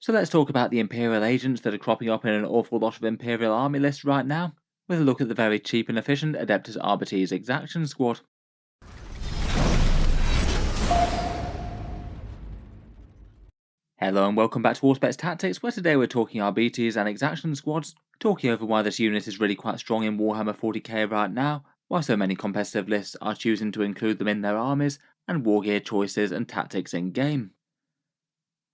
So let's talk about the Imperial agents that are cropping up in an awful lot of Imperial army lists right now, with a look at the very cheap and efficient Adeptus Arbites Exaction Squad. Hello and welcome back to Auspex Tactics, where today we're talking Arbites and Exaction Squads, talking over why this unit is really quite strong in Warhammer 40k right now, why so many competitive lists are choosing to include them in their armies, and wargear choices and tactics in game.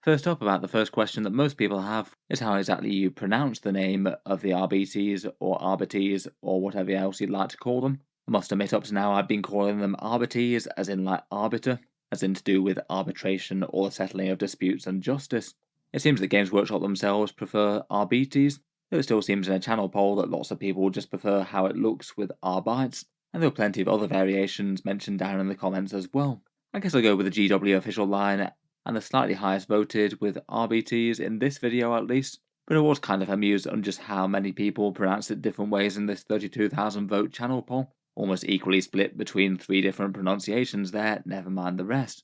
First up, about the first question that most people have is how exactly you pronounce the name of the Arbites or Arbites or whatever else you'd like to call them. I must admit, up to now I've been calling them Arbites as in like arbiter, as in to do with arbitration or the settling of disputes and justice. It seems that Games Workshop themselves prefer Arbites, though it still seems in a channel poll that lots of people just prefer how it looks with Arbites, and there are plenty of other variations mentioned down in the comments as well. I guess I'll go with the GW official line and the slightly highest voted with RBTs in this video at least, but I was kind of amused on just how many people pronounce it different ways in this 32,000 vote channel poll, almost equally split between 3 different pronunciations there, never mind the rest.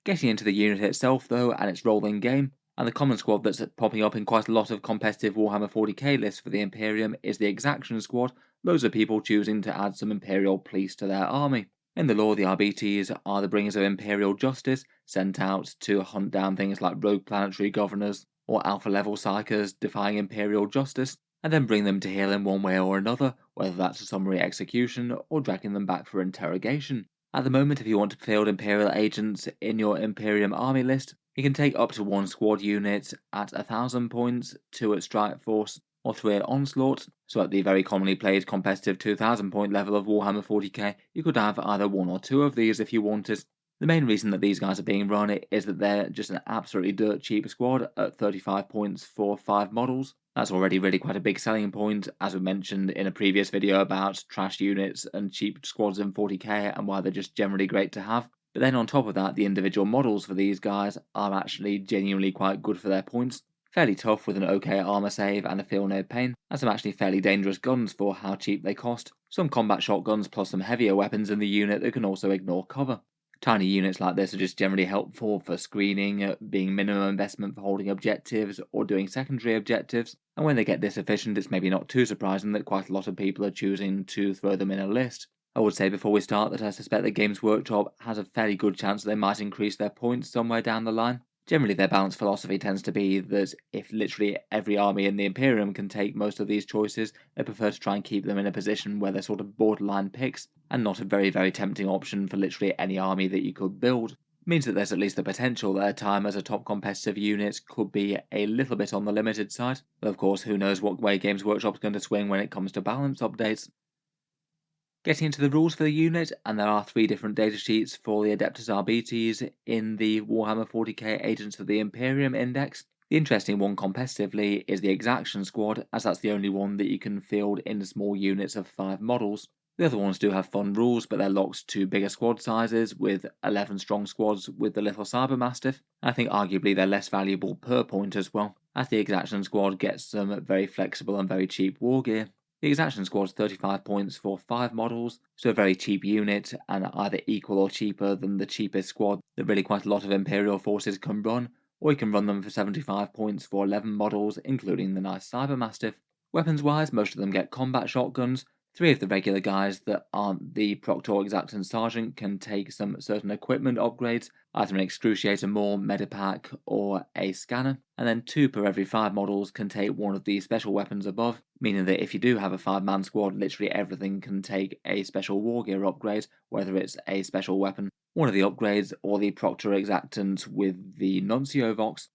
Getting into the unit itself though, and its role in game, and the common squad that's popping up in quite a lot of competitive Warhammer 40k lists for the Imperium is the Exaction Squad, loads of people choosing to add some Imperial police to their army. In the lore, the RBTs are the bringers of Imperial justice, sent out to hunt down things like rogue planetary governors or alpha level psychers defying Imperial justice, and then bring them to heel in one way or another, whether that's a summary execution or dragging them back for interrogation. At the moment, if you want to field Imperial agents in your Imperium army list, you can take up to 1 squad unit at 1,000 points, 2 at Strike Force, or 3 at Onslaught, so at the very commonly played competitive 2000 point level of Warhammer 40k, you could have either 1 or 2 of these if you wanted. The main reason that these guys are being run is that they're just an absolutely dirt cheap squad at 35 points for 5 models. That's already really quite a big selling point, as we mentioned in a previous video about trash units and cheap squads in 40k and why they're just generally great to have. But then on top of that, the individual models for these guys are actually genuinely quite good for their points. Fairly tough with an okay armor save and a feel no pain, and some actually fairly dangerous guns for how cheap they cost. Some combat shotguns plus some heavier weapons in the unit that can also ignore cover. Tiny units like this are just generally helpful for screening, being minimum investment for holding objectives or doing secondary objectives, and when they get this efficient it's maybe not too surprising that quite a lot of people are choosing to throw them in a list. I would say before we start that I suspect that Games Workshop has a fairly good chance that they might increase their points somewhere down the line. Generally, their balanced philosophy tends to be that if literally every army in the Imperium can take most of these choices, they prefer to try and keep them in a position where they're sort of borderline picks, and not a very, very tempting option for literally any army that you could build. It means that there's at least the potential that their time as a top competitive unit could be a little bit on the limited side, but of course who knows what way Games Workshop's going to swing when it comes to balance updates. Getting into the rules for the unit, and there are 3 different datasheets for the Adeptus Arbites in the Warhammer 40k Agents of the Imperium index. The interesting one competitively is the Exaction Squad, as that's the only one that you can field in small units of 5 models. The other ones do have fun rules, but they're locked to bigger squad sizes, with 11 strong squads with the little Cybermastiff. I think arguably they're less valuable per point as well, as the Exaction Squad gets some very flexible and very cheap wargear. The Exaction Squad's 35 points for 5 models, so a very cheap unit and either equal or cheaper than the cheapest squad that really quite a lot of Imperial forces can run, or you can run them for 75 points for 11 models, including the nice Cybermastiff. Weapons wise, most of them get combat shotguns. 3 of the regular guys that aren't the Proctor, Exact and Sergeant can take some certain equipment upgrades, either an Excruciator Maw, Medipack or a scanner, and then 2 per every 5 models can take one of the special weapons above, meaning that if you do have a 5-man squad, literally everything can take a special wargear upgrade, whether it's a special weapon, one of the upgrades, or the Proctor Exactant with the Nuncio Vox.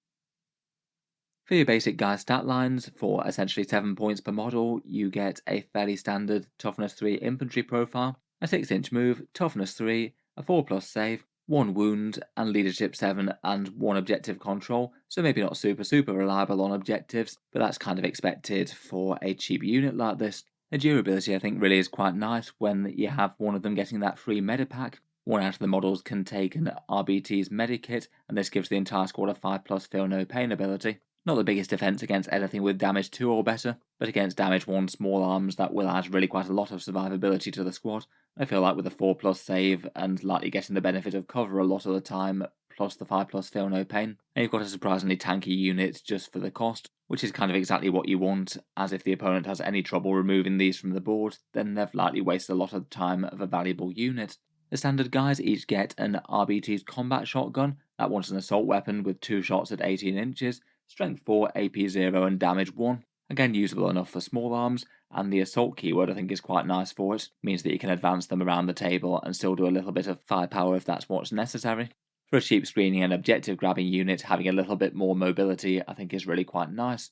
For your basic guy stat lines, for essentially 7 points per model, you get a fairly standard Toughness 3 infantry profile, a 6-inch move, Toughness 3, a 4+ save, 1 wound, and Leadership 7 and 1 objective control, so maybe not super reliable on objectives, but that's kind of expected for a cheap unit like this. The durability I think really is quite nice when you have one of them getting that free Medipack. 1 out of the models can take an RBT's Medikit, and this gives the entire squad a 5+ Feel No Pain ability. Not the biggest defense against anything with damage 2 or better, but against damage 1 small arms that will add really quite a lot of survivability to the squad. I feel like with a 4+ save and likely getting the benefit of cover a lot of the time, plus the 5+ feel no pain, and you've got a surprisingly tanky unit just for the cost, which is kind of exactly what you want, as if the opponent has any trouble removing these from the board, then they've likely wasted a lot of the time of a valuable unit. The standard guys each get an RBT's combat shotgun. That one's an assault weapon with 2 shots at 18 inches, strength 4, AP 0 and damage 1. Again, usable enough for small arms, and the assault keyword I think is quite nice for it. Means that you can advance them around the table and still do a little bit of firepower if that's what's necessary. For a cheap screening and objective grabbing unit, having a little bit more mobility I think is really quite nice.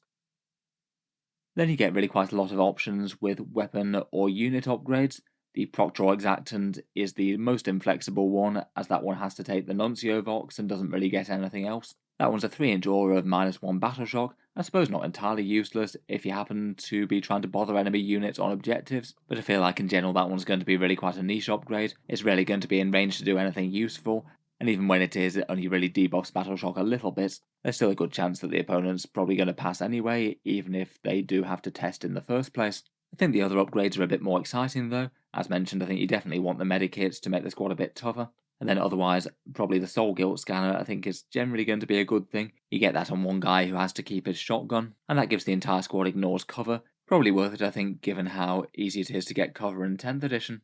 Then you get really quite a lot of options with weapon or unit upgrades. The Proctor Exactant is the most inflexible one, as that one has to take the Nuncio Vox and doesn't really get anything else. That one's a 3-inch aura of -1 battle shock. I suppose not entirely useless if you happen to be trying to bother enemy units on objectives, but I feel like in general that one's going to be really quite a niche upgrade. It's rarely going to be in range to do anything useful, and even when it is, it only really debuffs battle shock a little bit. There's still a good chance that the opponent's probably going to pass anyway, even if they do have to test in the first place. I think the other upgrades are a bit more exciting though. As mentioned, I think you definitely want the medikits to make the squad a bit tougher. And then otherwise, probably the Soul Guilt scanner I think is generally going to be a good thing. You get that on one guy who has to keep his shotgun, and that gives the entire squad ignores cover. Probably worth it I think, given how easy it is to get cover in 10th edition.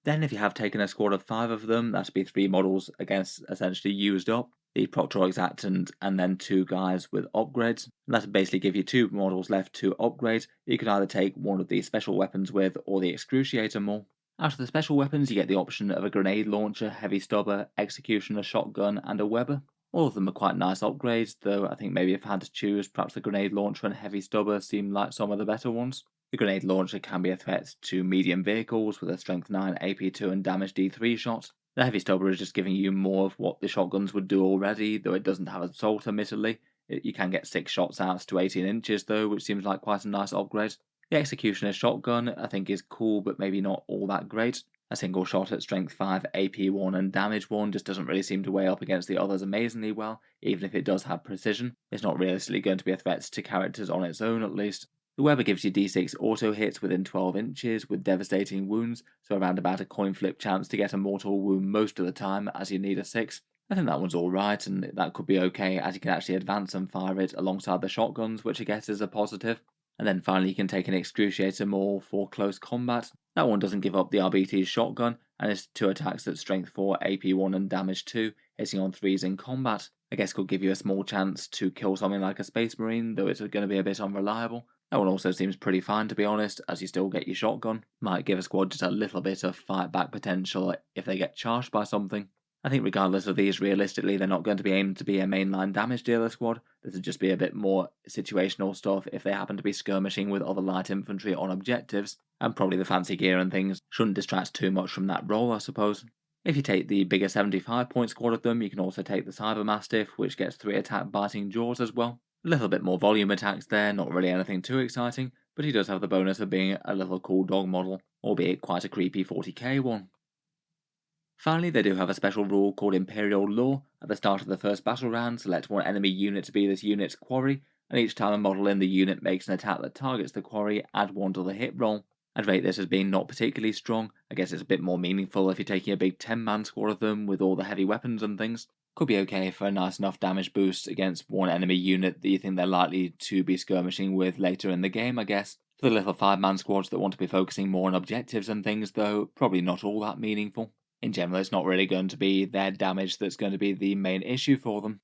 Then if you have taken a squad of 5 of them, that'd be 3 models against essentially used up, the Proctor Exactant and then 2 guys with upgrades. And that'd basically give you 2 models left to upgrade. You can either take one of the special weapons with or the Excruciator more. Out of the special weapons you get the option of a grenade launcher, heavy stubber, executioner, shotgun and a Weber. All of them are quite nice upgrades, though I think maybe if I had to choose, perhaps the grenade launcher and heavy stubber seem like some of the better ones. The grenade launcher can be a threat to medium vehicles with a strength 9, AP 2 and damage D3 shot. The heavy stubber is just giving you more of what the shotguns would do already, though it doesn't have assault admittedly. You can get 6 shots out to 18 inches though, which seems like quite a nice upgrade. The executioner shotgun I think is cool, but maybe not all that great. A single shot at strength 5, AP 1 and damage 1 just doesn't really seem to weigh up against the others amazingly well, even if it does have precision. It's not realistically going to be a threat to characters on its own at least. The Weber gives you d6 auto hits within 12 inches with devastating wounds, so around about a coin flip chance to get a mortal wound most of the time as you need a 6. I think that one's alright, and that could be okay as you can actually advance and fire it alongside the shotguns, which I guess is a positive. And then finally you can take an Excruciator more for close combat. That one doesn't give up the RBT's shotgun, and it's 2 attacks at strength 4, AP 1 and damage 2, hitting on 3s in combat. I guess could give you a small chance to kill something like a Space Marine, though it's going to be a bit unreliable. That one also seems pretty fine to be honest, as you still get your shotgun. Might give a squad just a little bit of fight back potential if they get charged by something. I think regardless of these, realistically they're not going to be aimed to be a mainline damage dealer squad. This would just be a bit more situational stuff if they happen to be skirmishing with other light infantry on objectives, and probably the fancy gear and things shouldn't distract too much from that role I suppose. If you take the bigger 75 point squad of them, you can also take the Cyber Mastiff, which gets 3 attack biting jaws as well. A little bit more volume attacks there, not really anything too exciting, but he does have the bonus of being a little cool dog model, albeit quite a creepy 40k one. Finally, they do have a special rule called Imperial Law. At the start of the first battle round, select one enemy unit to be this unit's quarry, and each time a model in the unit makes an attack that targets the quarry, add 1 to the hit roll. I'd rate this as being not particularly strong. I guess it's a bit more meaningful if you're taking a big 10-man squad of them with all the heavy weapons and things. Could be okay for a nice enough damage boost against one enemy unit that you think they're likely to be skirmishing with later in the game, I guess. For the little 5-man squads that want to be focusing more on objectives and things though, probably not all that meaningful. In general, it's not really going to be their damage that's going to be the main issue for them.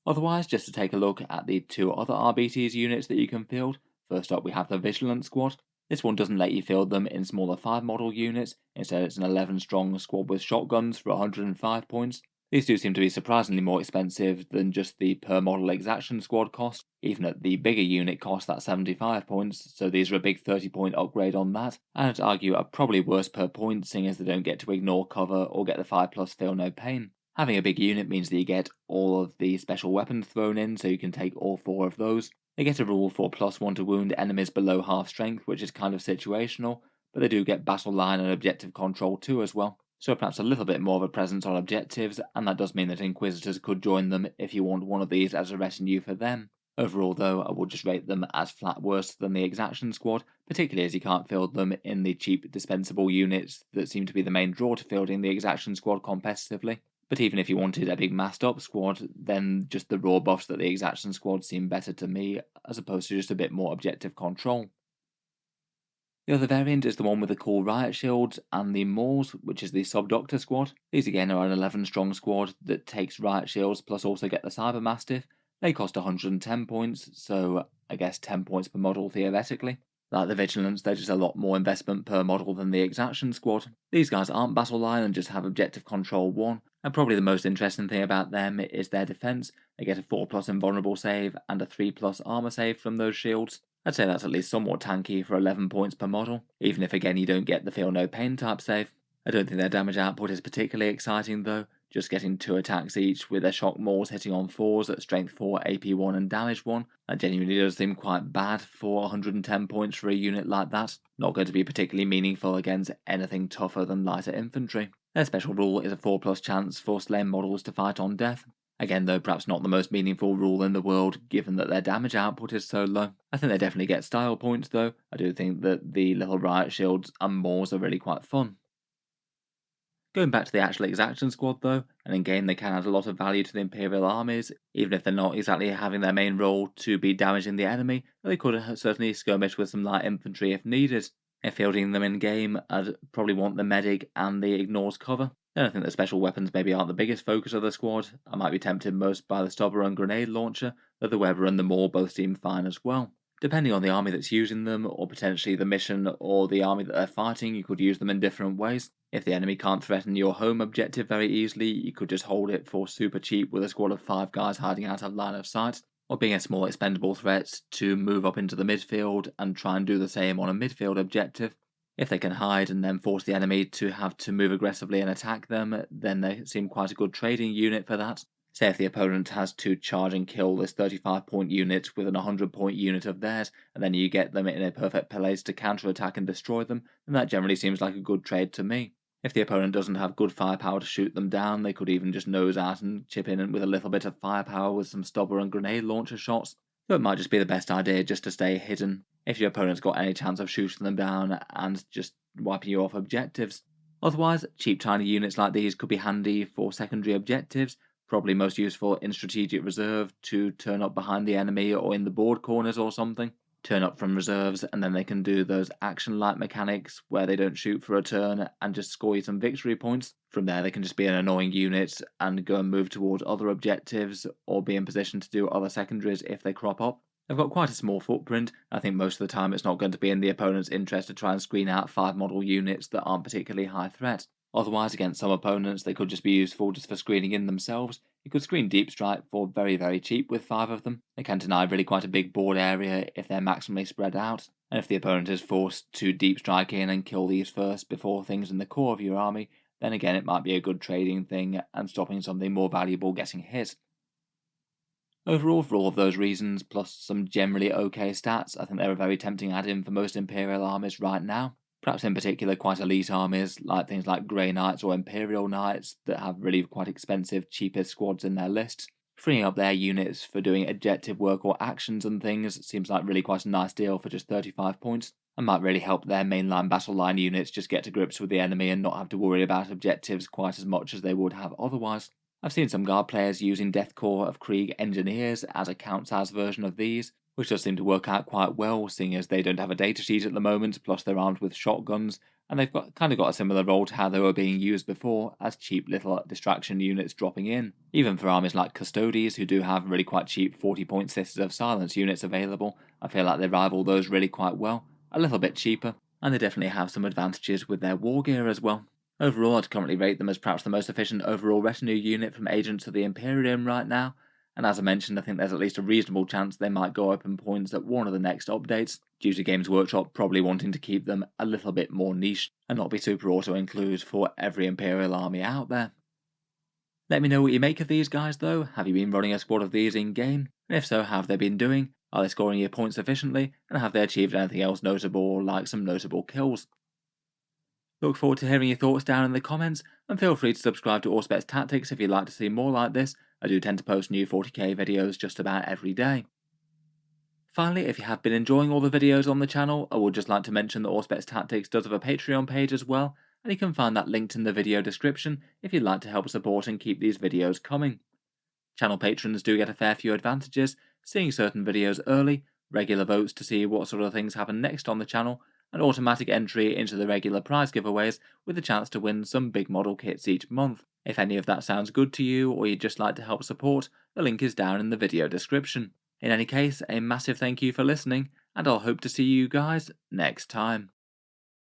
Otherwise, just to take a look at the 2 other RBT's units that you can field. First up we have the Vigilant squad. This one doesn't let you field them in smaller 5 model units, instead it's an 11 strong squad with shotguns for 105 points. These do seem to be surprisingly more expensive than just the per model exaction squad cost, even at the bigger unit cost that's 75 points, so these are a big 30 point upgrade on that, and I'd argue are probably worse per point seeing as they don't get to ignore cover or get the 5+ feel no pain. Having a big unit means that you get all of the special weapons thrown in, so you can take all 4 of those. They get a rule for +1 to wound enemies below half strength, which is kind of situational, but they do get battle line and objective control too as well. So perhaps a little bit more of a presence on objectives, and that does mean that Inquisitors could join them if you want one of these as a retinue for them. Overall though, I would just rate them as flat worse than the Exaction Squad, particularly as you can't field them in the cheap dispensable units that seem to be the main draw to fielding the Exaction Squad competitively. But even if you wanted a big massed up squad, then just the raw buffs that the Exaction Squad seem better to me, as opposed to just a bit more objective control. The other variant is the one with the cool riot shields and the Moors, which is the Subductor squad. These again are an 11 strong squad that takes riot shields plus also get the Cyber Mastiff. They cost 110 points, so I guess 10 points per model theoretically. Like the Vigilants, they're just a lot more investment per model than the Exaction squad. These guys aren't battle line and just have objective control 1, and probably the most interesting thing about them is their defense. They get a 4+ invulnerable save and a 3+ armor save from those shields. I'd say that's at least somewhat tanky for 11 points per model, even if again you don't get the feel no pain type save. I don't think their damage output is particularly exciting though, just getting 2 attacks each with their shock maws hitting on 4s at strength 4, AP 1 and damage 1. That genuinely does seem quite bad for 110 points for a unit like that. Not going to be particularly meaningful against anything tougher than lighter infantry. Their special rule is a 4+ chance for slain models to fight on death. Again though, perhaps not the most meaningful rule in the world, given that their damage output is so low. I think they definitely get style points though. I do think that the little riot shields and Moors are really quite fun. Going back to the actual Exaction Squad though, and in game they can add a lot of value to the Imperial armies, even if they're not exactly having their main role to be damaging the enemy, they could certainly skirmish with some light infantry if needed. If fielding them in game, I'd probably want the medic and the ignores cover. Then I think the special weapons maybe aren't the biggest focus of the squad. I might be tempted most by the Stubber and Grenade Launcher, though the Weber and the Moor both seem fine as well. Depending on the army that's using them, or potentially the mission or the army that they're fighting, you could use them in different ways. If the enemy can't threaten your home objective very easily, you could just hold it for super cheap with a squad of 5 guys hiding out of line of sight, or being a small expendable threat to move up into the midfield and try and do the same on a midfield objective. If they can hide and then force the enemy to have to move aggressively and attack them, then they seem quite a good trading unit for that. Say if the opponent has to charge and kill this 35-point unit with an 100-point unit of theirs, and then you get them in a perfect place to counter-attack and destroy them, then that generally seems like a good trade to me. If the opponent doesn't have good firepower to shoot them down, they could even just nose out and chip in with a little bit of firepower with some stubber and grenade launcher shots. So it might just be the best idea just to stay hidden if your opponent's got any chance of shooting them down and just wiping you off objectives. Otherwise, cheap tiny units like these could be handy for secondary objectives, probably most useful in strategic reserve to turn up behind the enemy or in the board corners or something. Turn up from reserves and then they can do those action-like mechanics where they don't shoot for a turn and just score you some victory points. From there they can just be an annoying unit and go and move towards other objectives or be in position to do other secondaries if they crop up. They've got quite a small footprint. I think most of the time it's not going to be in the opponent's interest to try and screen out 5 model units that aren't particularly high threat. Otherwise, against some opponents, they could just be useful just for screening in themselves. You could screen Deep Strike for very, very cheap with 5 of them. They can deny really quite a big board area if they're maximally spread out, and if the opponent is forced to Deep Strike in and kill these first before things in the core of your army, then again it might be a good trading thing and stopping something more valuable getting hit. Overall, for all of those reasons, plus some generally okay stats, I think they're a very tempting add-in for most Imperial armies right now. Perhaps in particular quite elite armies, like things like Grey Knights or Imperial Knights, that have really quite expensive, cheapest squads in their lists. Freeing up their units for doing objective work or actions and things seems like really quite a nice deal for just 35 points, and might really help their mainline battle line units just get to grips with the enemy and not have to worry about objectives quite as much as they would have otherwise. I've seen some guard players using Deathcore of Krieg Engineers as a count-as version of these, which does seem to work out quite well, seeing as they don't have a datasheet at the moment, plus they're armed with shotguns, and they've got a similar role to how they were being used before, as cheap little distraction units dropping in. Even for armies like Custodies, who do have really quite cheap 40-point Sisters of Silence units available, I feel like they rival those really quite well, a little bit cheaper, and they definitely have some advantages with their war gear as well. Overall, I'd currently rate them as perhaps the most efficient overall retinue unit from Agents of the Imperium right now, and as I mentioned, I think there's at least a reasonable chance they might go up in points at one of the next updates, due to Games Workshop probably wanting to keep them a little bit more niche and not be super auto-include for every Imperial army out there. Let me know what you make of these guys though. Have you been running a squad of these in-game? And if so, how have they been doing? Are they scoring your points efficiently? And have they achieved anything else notable, like some notable kills? Look forward to hearing your thoughts down in the comments, and feel free to subscribe to Auspex Tactics if you'd like to see more like this. I do tend to post new 40k videos just about every day. Finally, if you have been enjoying all the videos on the channel, I would just like to mention that Auspex Tactics does have a Patreon page as well, and you can find that linked in the video description if you'd like to help support and keep these videos coming. Channel patrons do get a fair few advantages, seeing certain videos early, regular votes to see what sort of things happen next on the channel, and automatic entry into the regular prize giveaways with a chance to win some big model kits each month. If any of that sounds good to you or you'd just like to help support, the link is down in the video description. In any case, a massive thank you for listening, and I'll hope to see you guys next time.